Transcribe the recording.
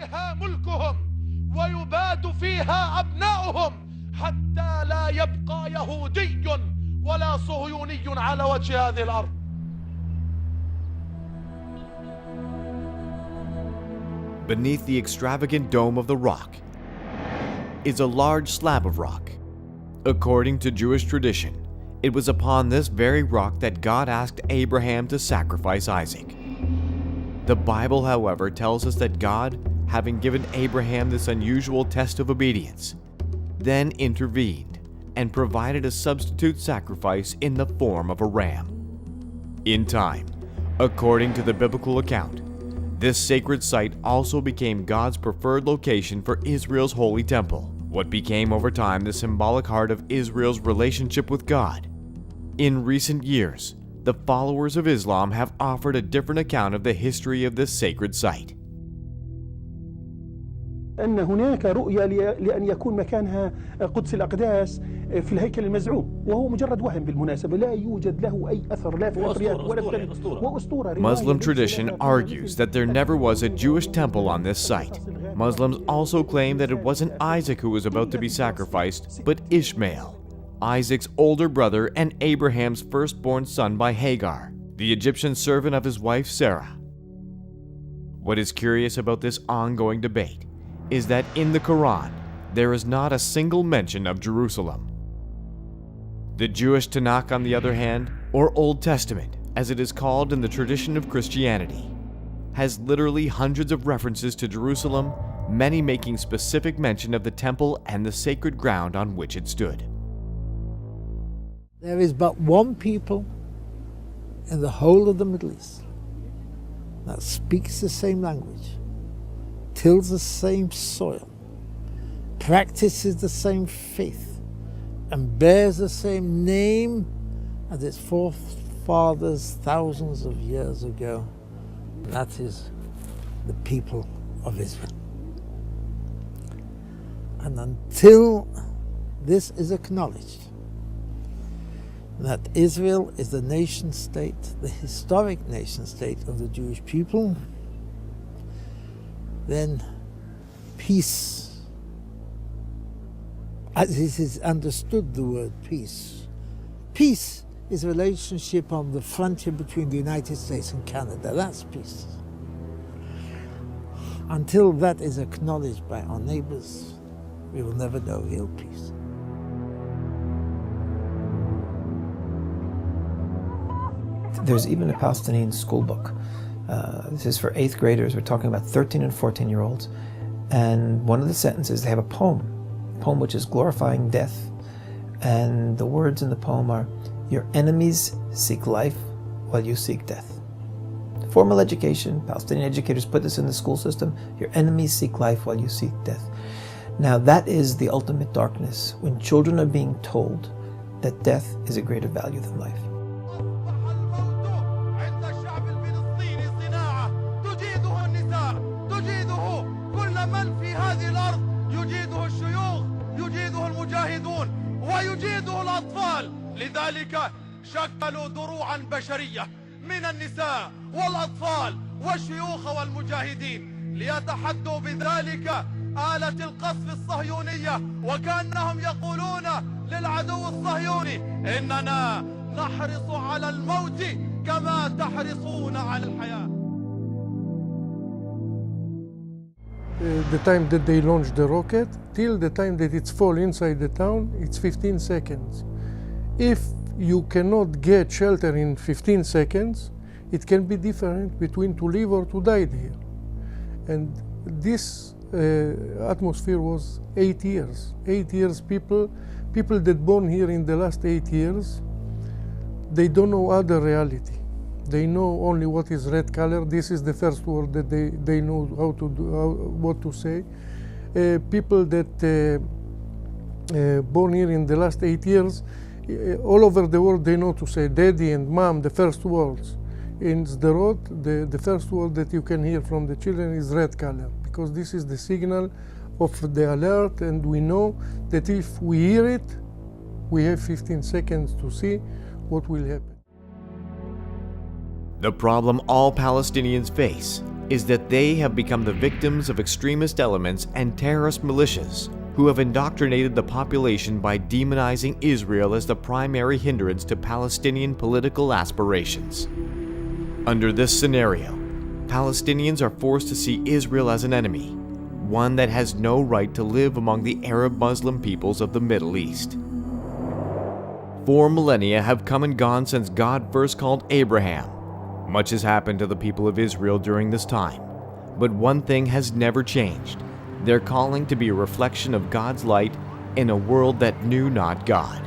فيها ملكهم ويباد فيها أبناؤهم حتى لا يبقى يهودي ولا صهيوني على وجه هذه الأرض. Beneath the extravagant dome of the rock is a large slab of rock. According to Jewish tradition, it was upon this very rock that God asked Abraham to sacrifice Isaac. The Bible, however, tells us that God, having given Abraham this unusual test of obedience, then intervened and provided a substitute sacrifice in the form of a ram. In time, according to the biblical account, this sacred site also became God's preferred location for Israel's holy temple, what became over time the symbolic heart of Israel's relationship with God. In recent years, the followers of Islam have offered a different account of the history of this sacred site. أن هناك رؤية لأن يكون مكانها قدس الأقداس في الهيكل المزعوم، وهو مجرد وهم بالمناسبة، لا يوجد له أي أثر لا في الأثريات ولا في وأسطورة. Muslim tradition argues that there never was a Jewish temple on this site. Muslims also claim that it wasn't Isaac who was about to be sacrificed, but Ishmael, Isaac's older brother and Abraham's firstborn son by Hagar, the Egyptian servant of his wife Sarah. What is curious about this ongoing debate is that in the Quran, there is not a single mention of Jerusalem. The Jewish Tanakh, on the other hand, or Old Testament, as it is called in the tradition of Christianity, has literally hundreds of references to Jerusalem, many making specific mention of the temple and the sacred ground on which it stood. There is but one people in the whole of the Middle East that speaks the same language, tills the same soil, practices the same faith, and bears the same name as its forefathers thousands of years ago. That is the people of Israel. And until this is acknowledged, that Israel is the nation state, the historic nation state of the Jewish people, then peace, as it is understood the word peace, peace is a relationship on the frontier between the United States and Canada. That's peace. Until that is acknowledged by our neighbors, we will never know real peace. There's even a Palestinian school book. This is for 8th graders. We're talking about 13 and 14-year-olds. And one of the sentences, they have a poem which is glorifying death. And the words in the poem are, "Your enemies seek life while you seek death." Formal education, Palestinian educators put this in the school system. Your enemies seek life while you seek death. Now that is the ultimate darkness, when children are being told that death is a greater value than life. ويجيده الأطفال، لذلك شكلوا دروعا بشرية من النساء والأطفال والشيوخ والمجاهدين ليتحدوا بذلك آلة القصف الصهيونية، وكأنهم يقولون للعدو الصهيوني إننا نحرص على الموت كما تحرصون على الحياة. The time that they launch the rocket till the time that it's fall inside the town, it's 15 seconds. If you cannot get shelter in 15 seconds, it can be different between to live or to die here. And this atmosphere was 8 years. 8 years people that born here in the last 8 years, they don't know other reality. They know only what is red color. This is the first word that they know how to do, what to say. People that born here in the last 8 years, all over the world they know to say daddy and mom, the first words. In Sderot, the first word that you can hear from the children is red color, because this is the signal of the alert, and we know that if we hear it, we have 15 seconds to see what will happen. The problem all Palestinians face is that they have become the victims of extremist elements and terrorist militias who have indoctrinated the population by demonizing Israel as the primary hindrance to Palestinian political aspirations. Under this scenario, Palestinians are forced to see Israel as an enemy, one that has no right to live among the Arab Muslim peoples of the Middle East. 4 millennia have come and gone since God first called Abraham. Much has happened to the people of Israel during this time, but one thing has never changed: their calling to be a reflection of God's light in a world that knew not God.